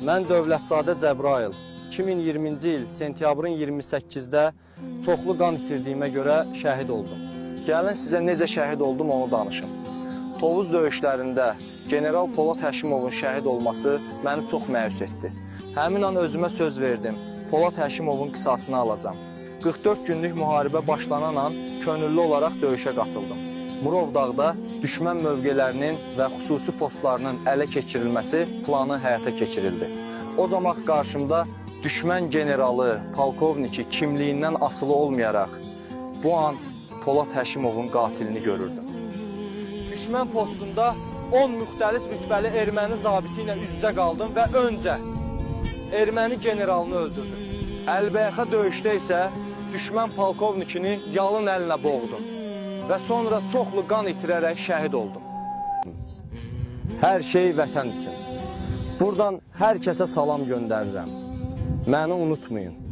Mən Dövlətzadə Cəbrayıl 2020-ci il sentyabrın 28-də çoxlu qan itirdiyimə görə şəhid oldum. Gəlin sizə necə şəhid oldum onu danışım. Tovuz döyüşlərində General Polad Həşimovun şəhid olması məni çox məyus etdi. Həmin an özümə söz verdim, Polad Həşimovun qisasını alacam. 44 günlük müharibə başlanan an könüllü olaraq döyüşə qatıldım. Murovdağda düşmən mövqelərinin və xüsusi postlarının ələ keçirilməsi planı həyata keçirildi. O zaman qarşımda düşmən generalı, polkovniki kimliyindən asılı olmayaraq bu an Polad Həşimovun qatilini görürdüm. Düşmən postunda 10 müxtəlif rütbəli erməni zabiti ilə üz-üzə qaldım və öncə erməni generalını öldürdüm. Əlbəyaxa döyüşdə isə düşmən polkovnikini yalın əlinə boğdum və sonra çoxlu qan itirərək şəhid oldum. Hər şey vətən üçün. Buradan hər kəsə salam göndərirəm. Məni unutmayın.